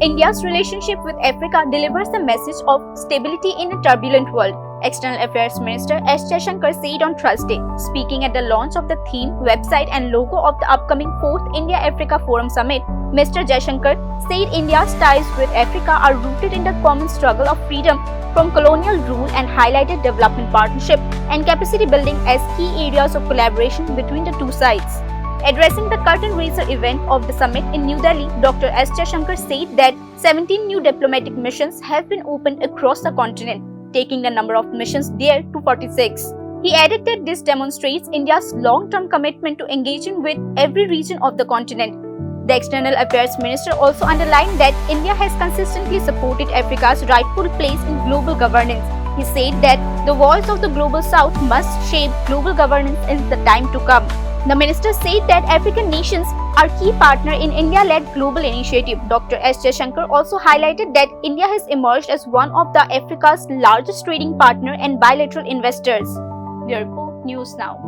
India's relationship with Africa delivers the message of stability in a turbulent world, External Affairs Minister S. Jaishankar said on Thursday, speaking at the launch of the theme, website and logo of the upcoming 4th India-Africa Forum Summit. Mr. Jaishankar said India's ties with Africa are rooted in the common struggle of freedom from colonial rule and highlighted development partnership and capacity building as key areas of collaboration between the two sides. Addressing the curtain raiser event of the summit in New Delhi, Dr. S. Jaishankar said that 17 new diplomatic missions have been opened across the continent, taking the number of missions there to 46. He added that this demonstrates India's long-term commitment to engaging with every region of the continent. The External Affairs Minister also underlined that India has consistently supported Africa's rightful place in global governance. He said that the voice of the Global South must shape global governance in the time to come. The minister said that African nations are key partner in India-led global initiative. Dr. S. Jaishankar also highlighted that India has emerged as one of the Africa's largest trading partner and bilateral investors. News Now.